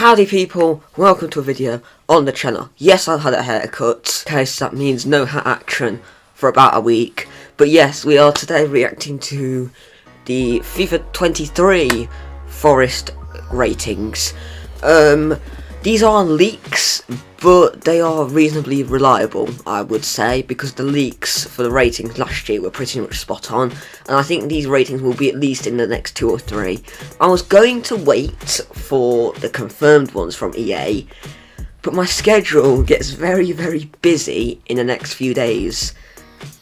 Howdy people, welcome to a video on the channel. Yes, I've had a haircut, in case that means no hat action for about a week. But yes, we are today reacting to the FIFA 23 Forest ratings. These are leaks, but they are reasonably reliable, I would say, because the leaks for the ratings last year were pretty much spot on, and I think these ratings will be at least in the next 2 or 3. I was going to wait for the confirmed ones from EA, but my schedule gets very busy in the next few days,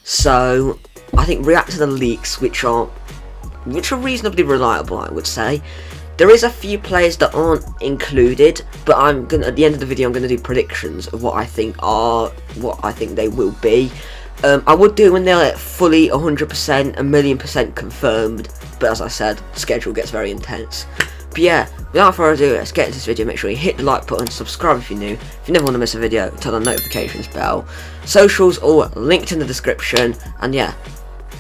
so I think react to the leaks, which are reasonably reliable, I would say. There is a few players that aren't included, but at the end of the video I'm gonna do predictions of what I think they will be. I would do it when they're fully 100%, 1,000,000% confirmed, but as I said, the schedule gets very intense. But yeah, without further ado, let's get into this video. Make sure you hit the like button, subscribe if you're new. If you never want to miss a video, turn on the notifications bell. Socials all linked in the description, and yeah,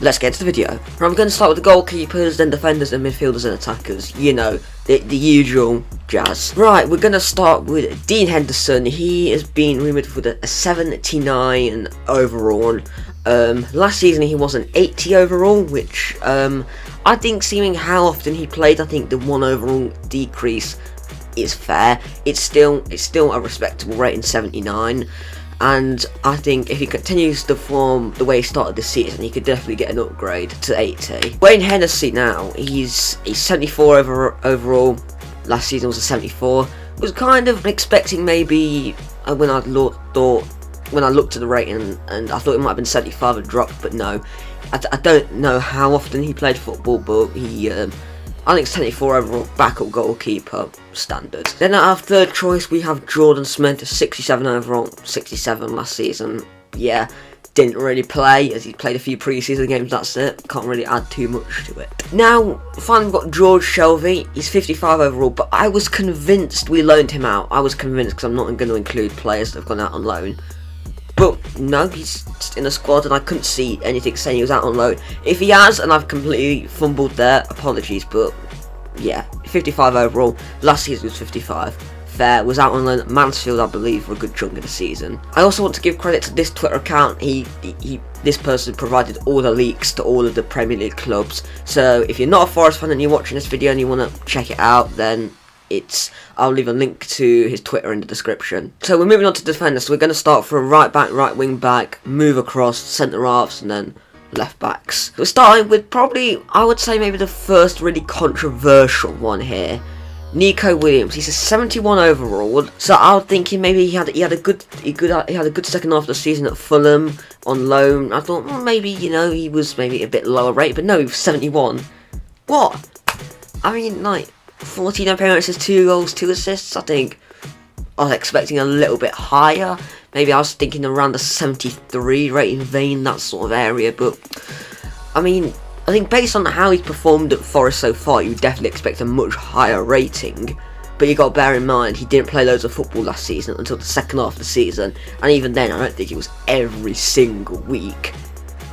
let's get into the video. I'm going to start with the goalkeepers, then defenders and midfielders and attackers. You know, the usual jazz. Right, we're going to start with Dean Henderson. He has been rumoured for a 79 overall. Last season he was an 80 overall, which I think, seeing how often he played, I think the 1 overall decrease is fair. It's still a respectable rating, 79. And I think if he continues to form the way he started this season, he could definitely get an upgrade to 80. Wayne Hennessy now, he's 74 overall. Last season was a 74. Was kind of expecting maybe when I looked at the rating, and I thought it might have been 75 a drop, but no. I don't know how often he played football, but he I think 74 overall, backup goalkeeper standard. Then at our third choice we have Jordan Smith, 67 overall, 67 last season. Yeah, didn't really play, as he played a few pre-season games, that's it. Can't really add too much to it. Now, finally we've got George Shelvey. He's 55 overall, but I was convinced we loaned him out. I was convinced, because I'm not going to include players that have gone out on loan. But no, he's in the squad, and I couldn't see anything saying he was out on loan. If he has, and I've completely fumbled there, apologies, but yeah, 55 overall. Last season was 55. Fair. Was out on loan at Mansfield, I believe, for a good chunk of the season. I also want to give credit to this Twitter account. This person provided all the leaks to all of the Premier League clubs. So if you're not a Forest fan and you're watching this video and you want to check it out, then I'll leave a link to his Twitter in the description. So we're moving on to defenders. So we're going to start from right back, right wing back, move across, centre halves, and then left backs. We're starting with probably, I would say, maybe the first really controversial one here. Nico Williams. He's a 71 overall. So I was thinking maybe he had a good second half of the season at Fulham on loan. I thought maybe, you know, he was maybe a bit lower rate, but no, he was 71. What? I mean, like, 14 appearances, 2 goals, 2 assists. I think I was expecting a little bit higher. Maybe I was thinking around the 73 rating vein, that sort of area. But I mean, I think based on how he's performed at Forest so far, you would definitely expect a much higher rating. But you got to bear in mind, he didn't play loads of football last season until the second half of the season, and even then, I don't think it was every single week.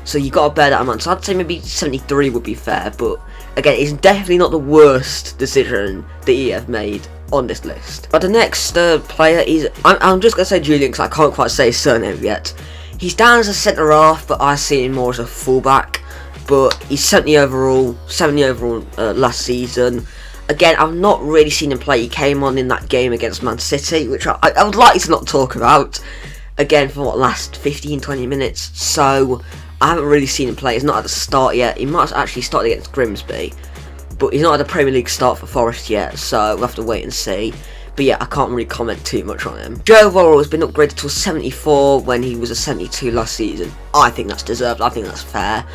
So you got to bear that in mind. So I'd say maybe 73 would be fair, but again, it's definitely not the worst decision that he have made on this list. But the next player is, I'm just going to say Julian because I can't quite say his surname yet. He's down as a centre half, but I see him more as a fullback. But he's 70 overall last season. Again, I've not really seen him play. He came on in that game against Man City, which I would like to not talk about. Again, for what, last 15-20 minutes. So I haven't really seen him play. He's not at the start yet. He might have actually started against Grimsby, but he's not at the Premier League start for Forest yet, so we'll have to wait and see. But yeah, I can't really comment too much on him. Joe Worrell has been upgraded to a 74 when he was a 72 last season. I think that's deserved. I think that's fair.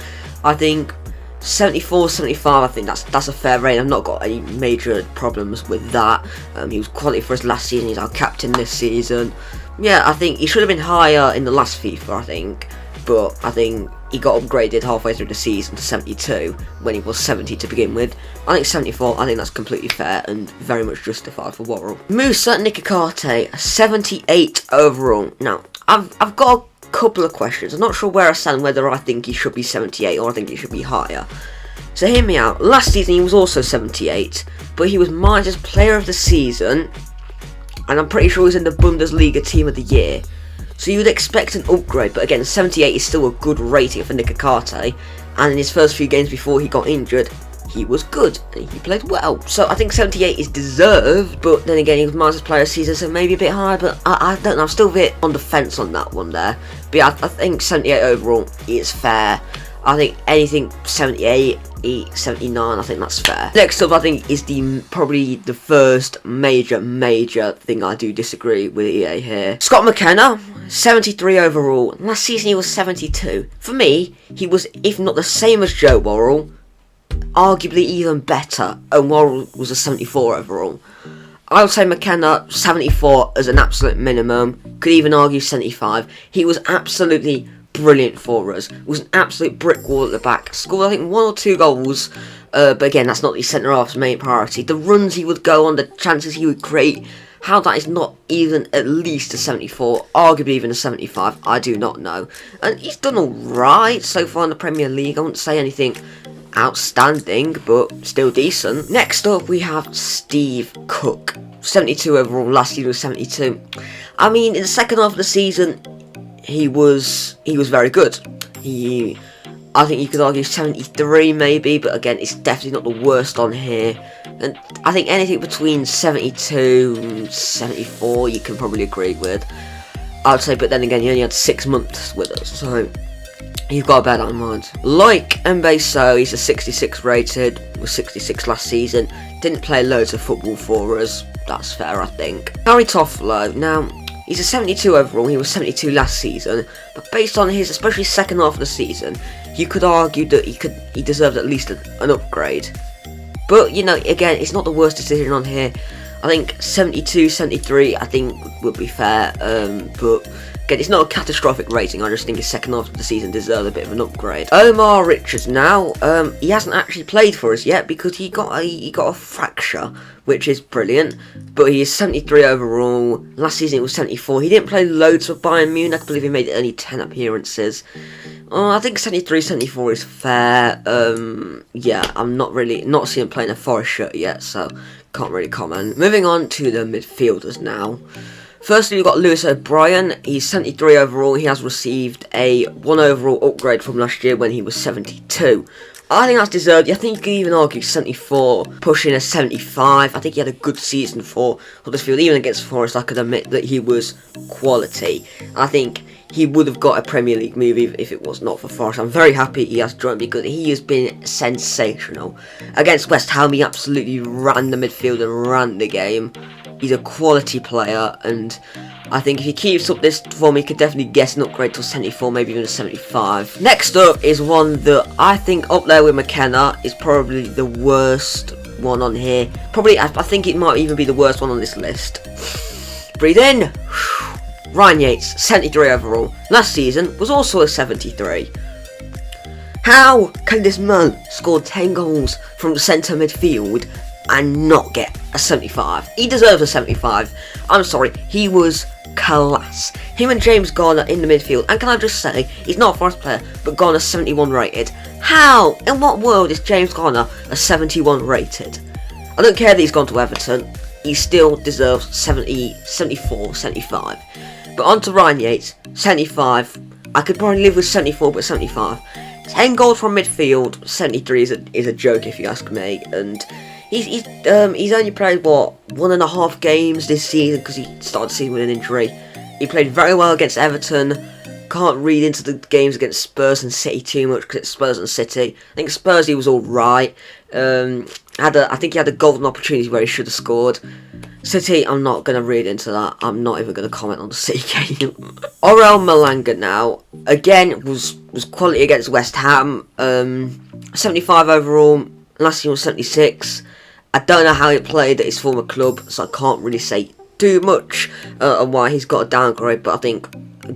I think 74, 75, I think that's a fair rate. I've not got any major problems with that. He was quality for his last season. He's our captain this season. Yeah, I think he should have been higher in the last FIFA, I think. But I think he got upgraded halfway through the season to 72 when he was 70 to begin with. I think 74, I think that's completely fair and very much justified for Worrell. Musa Nikakate, 78 overall. Now, I've got a couple of questions. I'm not sure where I stand, whether I think he should be 78 or I think he should be higher. So hear me out. Last season he was also 78, but he was Miser's player of the season and I'm pretty sure he's in the Bundesliga Team of the Year. So you would expect an upgrade, but again, 78 is still a good rating for Nikakate, and in his first few games before he got injured, he was good, and he played well. So I think 78 is deserved, but then again, he was Masters Player of the Season, so maybe a bit high, but I don't know, I'm still a bit on the fence on that one there. But yeah, I think 78 overall is fair. I think anything 78, 79, I think that's fair. Next up, I think, is probably the first major thing I do disagree with EA here. Scott McKenna, 73 overall. Last season he was 72. For me, he was, if not the same as Joe Worrell, arguably even better, and Worrell was a 74 overall. I would say McKenna, 74 as an absolute minimum. Could even argue 75. He was absolutely brilliant for us. It was an absolute brick wall at the back. Scored, I think, 1 or 2 goals. But again, that's not the centre-half's main priority. The runs he would go on, the chances he would create, how that is not even at least a 74, arguably even a 75, I do not know. And he's done alright so far in the Premier League. I wouldn't say anything outstanding, but still decent. Next up, we have Steve Cook, 72 overall. Last season was 72. I mean, in the second half of the season, he was very good. I think you could argue 73 maybe, but again, it's definitely not the worst on here. And I think anything between 72 and 74 you can probably agree with, I would say. But then again, he only had 6 months with us, so you've got to bear that in mind. Like Mbeso, he's a 66 rated, was 66 last season. Didn't play loads of football for us, that's fair I think. Harry Toffolo, now he's a 72 overall, he was 72 last season, but based on his, especially second half of the season, you could argue that he deserved at least an upgrade. But, you know, again, it's not the worst decision on here. I think 72, 73, I think would be fair, but again, it's not a catastrophic rating. I just think his second half of the season deserves a bit of an upgrade. Omar Richards now, he hasn't actually played for us yet because he got a fracture, which is brilliant. But he is 73 overall. Last season it was 74. He didn't play loads for Bayern Munich. I believe he made only 10 appearances. I think 73, 74 is fair. Yeah, I'm not seeing him playing a Forest shirt yet, so can't really comment. Moving on to the midfielders now. Firstly, we've got Lewis O'Brien. He's 73 overall. He has received a 1 overall upgrade from last year when he was 72. I think that's deserved. I think you could even argue 74, pushing a 75. I think he had a good season for Huddersfield. Even against Forest, I could admit that he was quality. I think he would have got a Premier League move if it was not for Forest. I'm very happy he has joined because he has been sensational. Against West Ham, he absolutely ran the midfield and ran the game. He's a quality player, and I think if he keeps up this form, he could definitely get an upgrade to 74, maybe even a 75. Next up is one that I think up there with McKenna is probably the worst one on here. Probably, I think it might even be the worst one on this list. Breathe in. Ryan Yates, 73 overall. Last season was also a 73. How can this man score 10 goals from centre midfield and not get a 75? He deserves a 75. I'm sorry, he was class. Him and James Garner in the midfield, and can I just say, he's not a Forest player, but Garner's 71 rated. How? In what world is James Garner a 71 rated? I don't care that he's gone to Everton, he still deserves 70, 74, 75. But on to Ryan Yates, 75. I could probably live with 74, but 75. 10 goals from midfield, 73 is a joke if you ask me, and he's only played, what, 1.5 games this season because he started the season with an injury. He played very well against Everton. Can't read into the games against Spurs and City too much because it's Spurs and City. I think Spurs he was alright. I think he had a golden opportunity where he should have scored. City, I'm not going to read into that. I'm not even going to comment on the City game. Orel Malanga now, again, was quality against West Ham. 75 overall. Last year was 76. I don't know how he played at his former club, so I can't really say too much on why he's got a downgrade, but I think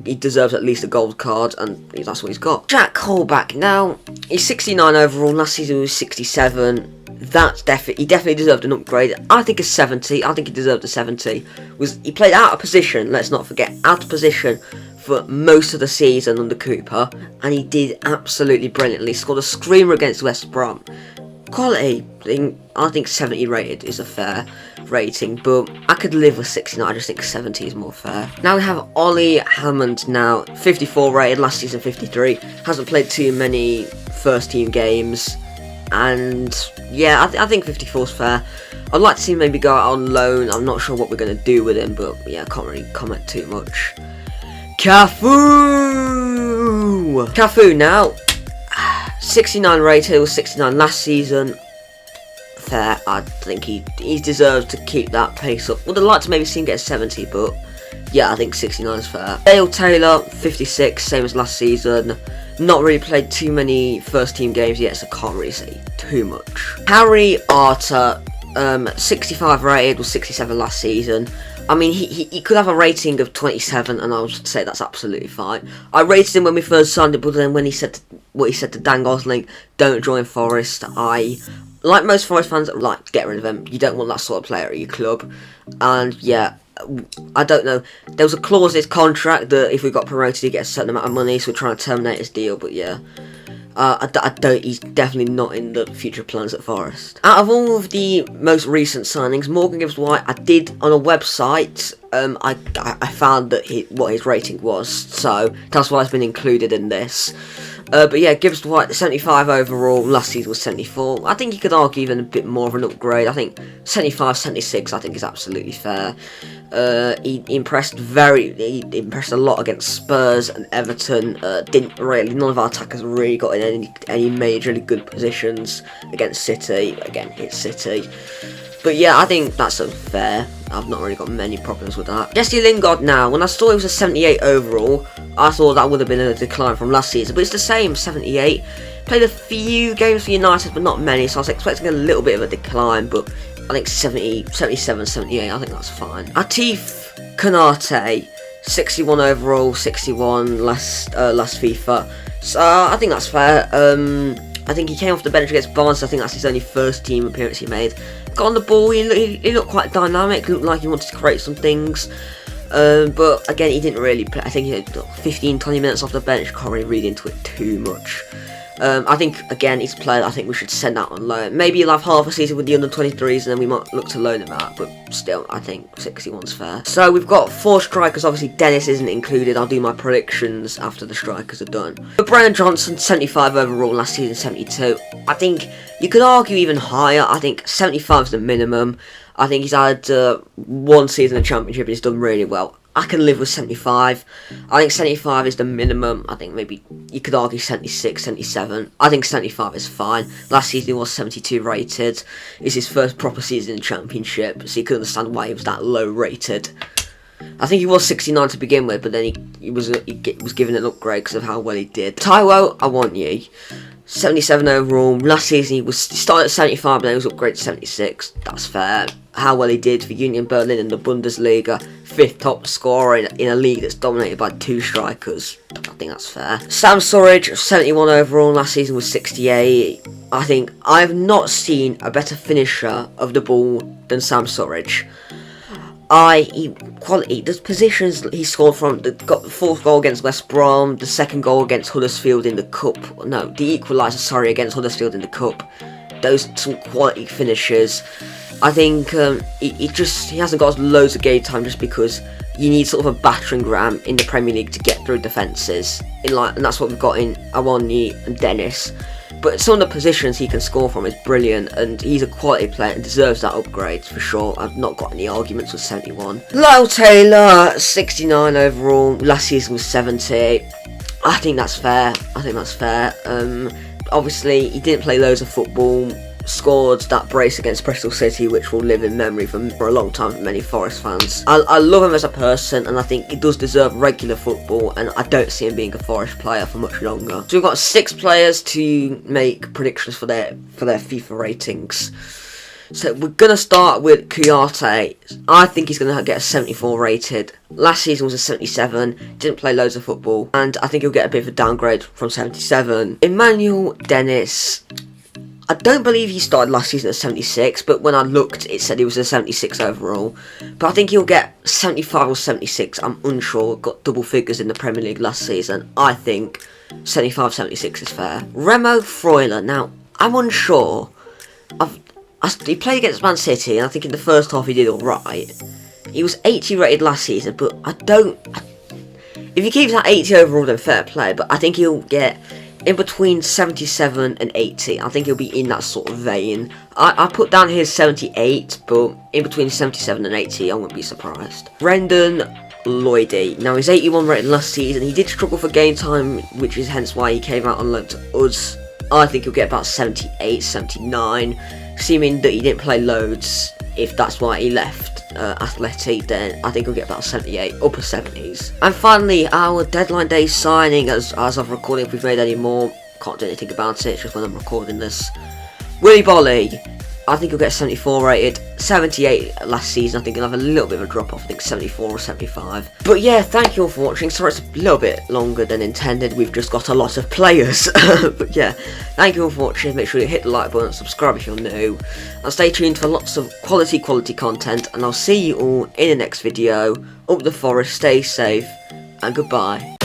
he deserves at least a gold card, and that's what he's got. Jack Colback now, he's 69 overall. Last season he was 67. He definitely deserved an upgrade. I think a 70. I think he deserved a 70. He played out of position, let's not forget, out of position for most of the season under Cooper, and he did absolutely brilliantly. Scored a screamer against West Brom. quality thing, I think 70 rated is a fair rating, but I could live with 69. I just think 70 is more fair. Now we have Ollie Hammond, now 54 rated, last season 53. Hasn't played too many first team games, and yeah, I think 54 is fair. I'd like to see him maybe go out on loan. I'm not sure what we're going to do with him, but yeah, I can't really comment too much. Cafu now, 69 rated, was 69 last season. Fair, I think he deserves to keep that pace up. Would have liked to maybe see him get a 70, but yeah, I think 69 is fair. Dale Taylor, 56, same as last season. Not really played too many first team games yet, so can't really say too much. Harry Arter, 65 rated, was 67 last season. I mean, he could have a rating of 27, and I would say that's absolutely fine. I rated him when we first signed him, but then when he said what he said to Dan Gosling, don't join Forest, like most Forest fans, like, get rid of him. You don't want that sort of player at your club. And yeah, I don't know. There was a clause in his contract that if we got promoted, he'd get a certain amount of money, so we're trying to terminate his deal, but yeah. He's definitely not in the future plans at Forest. Out of all of the most recent signings, Morgan Gibbs-White, I did on a website, I found that what his rating was, so that's why it's been included in this. But yeah, Gibbs-White, 75 overall, last season was 74. I think you could argue even a bit more of an upgrade. I think 75, 76, I think is absolutely fair. He impressed a lot against Spurs and Everton. None of our attackers really got in any majorly good positions against City. Again, it's City. But yeah, I think that's unfair. I've not really got many problems with that. Jesse Lingard now, when I saw he was a 78 overall, I thought that would have been a decline from last season, but it's the same, 78. Played a few games for United, but not many, so I was expecting a little bit of a decline, but I think 70, 77, 78, I think that's fine. Atif Konate, 61 overall, 61 last FIFA, so I think that's fair. I think he came off the bench against Barnes, so I think that's his only first team appearance he made. Got on the ball, he looked quite dynamic, looked like he wanted to create some things. But again, he didn't really play. I think he had 15-20 minutes off the bench, can't really read into it too much. I think, again, he's a player I think we should send out on loan. Maybe he'll have half a season with the under-23s and then we might look to loan him out, but still, I think 61's fair. So we've got 4 strikers, obviously Dennis isn't included. I'll do my predictions after the strikers are done. But Brian Johnson, 75 overall, last season 72. I think you could argue even higher. I think 75 is the minimum. I think he's had 1 season of Championship and he's done really well. I can live with 75. I think 75 is the minimum. I think maybe you could argue 76, 77. I think 75 is fine. Last season he was 72 rated. It's his first proper season in the Championship, so you could understand why he was that low rated. I think he was 69 to begin with, but then he was given an upgrade because of how well he did. Taiwo, I want you. 77 overall. Last season he started at 75, but then he was upgraded to 76. That's fair. How well he did for Union Berlin in the Bundesliga. 5th top scorer in a league that's dominated by 2 strikers. I think that's fair. Sam Surridge, 71 overall. Last season was 68. I think I've not seen a better finisher of the ball than Sam Surridge. Quality, the positions he scored from, got the 4th goal against West Brom, the 2nd goal against Huddersfield in the Cup, no, the equaliser, against Huddersfield in the Cup. Those are some quality finishes. I think he hasn't got loads of game time just because you need sort of a battering ram in the Premier League to get through defences, and that's what we've got in Awoniyi and Dennis. But some of the positions he can score from is brilliant, and he's a quality player and deserves that upgrade for sure. I've not got any arguments with 71. Lyle Taylor, 69 overall. Last season was 70. I think that's fair. Obviously, he didn't play loads of football. Scored that brace against Bristol City, which will live in memory for a long time for many Forest fans. I love him as a person, and I think he does deserve regular football, and I don't see him being a Forest player for much longer. So we've got 6 players to make predictions for their FIFA ratings. So we're going to start with Kouyaté. I think he's going to get a 74 rated. Last season was a 77, didn't play loads of football, and I think he'll get a bit of a downgrade from 77. Emmanuel Dennis, I don't believe he started last season at 76, but when I looked, it said he was a 76 overall. But I think he'll get 75 or 76, I'm unsure. Got double figures in the Premier League last season. I think 75, 76 is fair. Remo Freuler, now, I'm unsure, he played against Man City, and I think in the first half he did alright. He was 80 rated last season, but if he keeps at 80 overall, then fair play, but I think he'll get in between 77 and 80. I think he'll be in that sort of vein. I put down his 78, but in between 77 and 80, I wouldn't be surprised. Brendan Lloydie. Now, he's 81 rated last season. He did struggle for game time, which is hence why he came out on loan to us. I think he'll get about 78, 79, assuming that he didn't play loads. If that's why he left Athletic, then I think he'll get about 78, upper 70s. And finally, our deadline day signing, as I've recorded, if we've made any more, can't do anything about it, just when I'm recording this. Willy Bolly, I think he'll get 74 rated, 78 last season. I think he'll have a little bit of a drop off, I think 74 or 75. But yeah, thank you all for watching. Sorry it's a little bit longer than intended, we've just got a lot of players. But yeah, thank you all for watching. Make sure you hit the like button, subscribe if you're new, and stay tuned for lots of quality content, and I'll see you all in the next video. Up the forest, stay safe, and goodbye.